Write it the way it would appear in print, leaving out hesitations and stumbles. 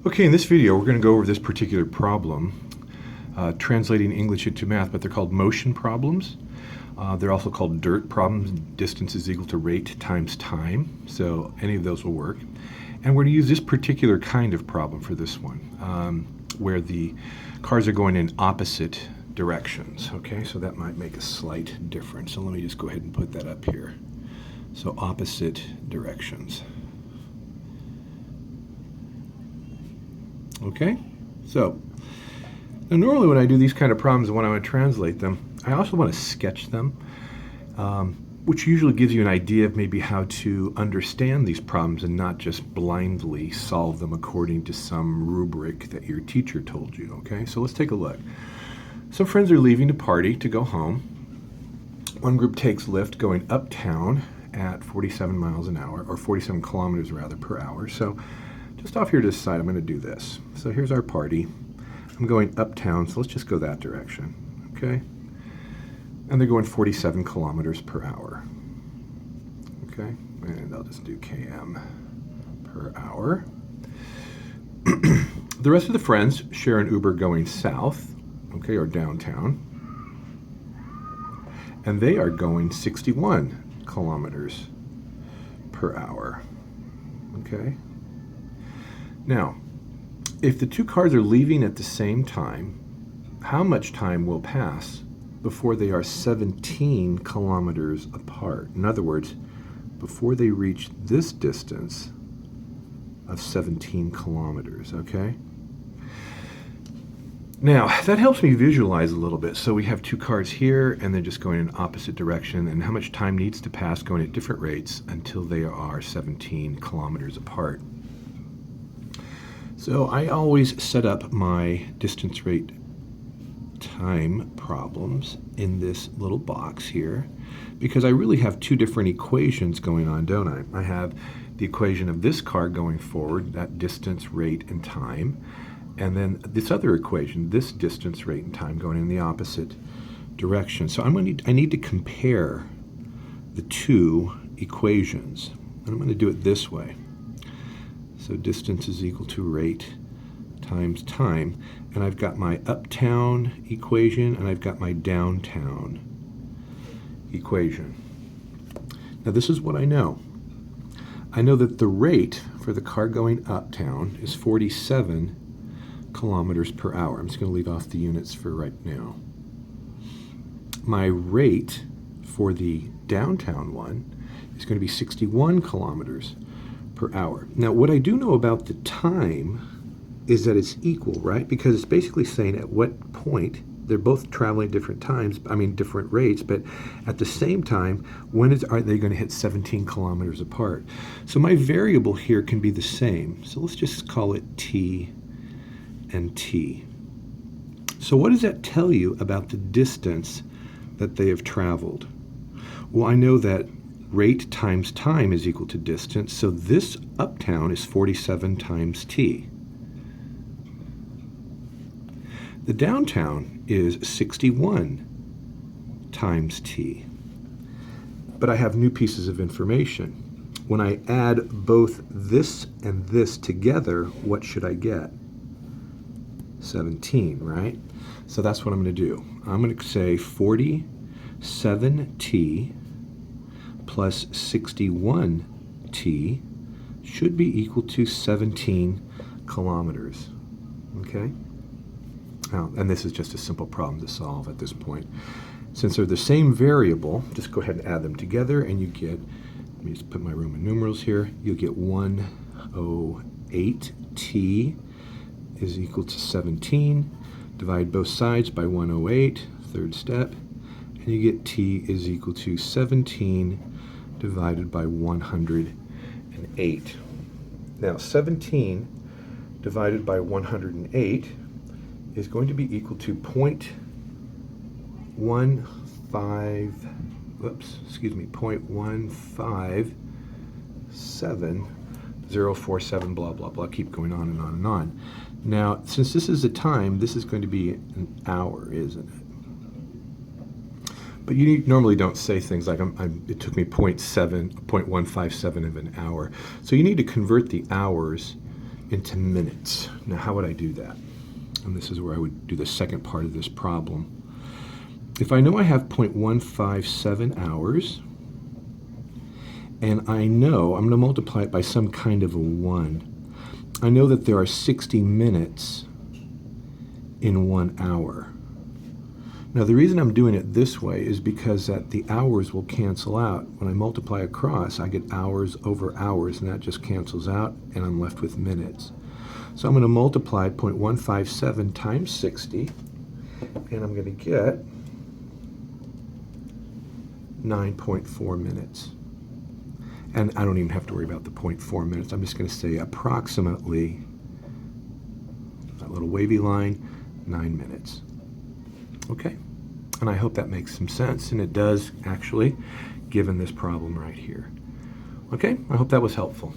Okay, in this video we're going to go over this particular problem, translating English into math, but they're called motion problems. They're also called DIRT problems. Distance is equal to rate times time, so any of those will work. And we're going to use this particular kind of problem for this one, where the cars are going in opposite directions. Okay, so that might make a slight difference. So let me just go ahead and put that up here. So opposite directions. Okay, so now normally when I do these kind of problems and when I want to translate them, I also want to sketch them, which usually gives you an idea of maybe how to understand these problems and not just blindly solve them according to some rubric that your teacher told you. Okay, so let's take a look. Some friends are leaving to party to go home. One group takes Lyft going uptown at 47 miles an hour, or 47 kilometers rather per hour. So just off here to the side, I'm going to do this. So here's our party. I'm going uptown, so let's just go that direction, okay? And they're going 47 kilometers per hour, okay? And I'll just do km per hour. The rest of the friends share an Uber going south, okay, or downtown. And they are going 61 kilometers per hour, okay? Now, if the two cars are leaving at the same time, how much time will pass before they are 17 kilometers apart? In other words, before they reach this distance of 17 kilometers, okay? Now, that helps me visualize a little bit. So we have two cars here, and they're just going in opposite direction, and how much time needs to pass going at different rates until they are 17 kilometers apart. So I always set up my distance rate time problems in this little box here because I really have two different equations going on, don't I? I have the equation of this car going forward, that distance, rate, and time, and then this other equation, this distance, rate, and time going in the opposite direction. So I need to compare the two equations, and I'm going to do it this way. So distance is equal to rate times time. And I've got my uptown equation and I've got my downtown equation. Now this is what I know. I know that the rate for the car going uptown is 47 kilometers per hour. I'm just going to leave off the units for right now. My rate for the downtown one is going to be 61 kilometers per hour. Now, what I do know about the time is that it's equal, right? Because it's basically saying at what point they're both traveling different times, different rates, but at the same time, when are they going to hit 17 kilometers apart? So my variable here can be the same. So let's just call it t and t. So what does that tell you about the distance that they have traveled? Well, I know that rate times time is equal to distance, so this uptown is 47 times t. The downtown is 61 times t. But I have new pieces of information. When I add both this and this together, what should I get? 17, right? So that's what I'm going to do. I'm going to say 47t plus 61t should be equal to 17 kilometers, okay? Now, and this is just a simple problem to solve at this point. Since they're the same variable, just go ahead and add them together and you get, let me just put my Roman numerals here, you'll get 108t is equal to 17. Divide both sides by 108, third step, and you get t is equal to 17 divided by 108. Now 17 divided by 108 is going to be equal to 0.157, blah, blah, blah, keep going on and on and on. Now, since this is a time, this is going to be an hour, isn't it? But you normally don't say things like, it took me 0.157 of an hour. So you need to convert the hours into minutes. Now, how would I do that? And this is where I would do the second part of this problem. If I know I have 0.157 hours, and I know I'm going to multiply it by some kind of a 1, I know that there are 60 minutes in 1 hour. Now, the reason I'm doing it this way is because that the hours will cancel out. When I multiply across, I get hours over hours, and that just cancels out, and I'm left with minutes. So I'm going to multiply 0.157 times 60, and I'm going to get 9.4 minutes. And I don't even have to worry about the 0.4 minutes. I'm just going to say approximately, that little wavy line, 9 minutes. Okay, and I hope that makes some sense, and it does actually, given this problem right here. Okay, I hope that was helpful.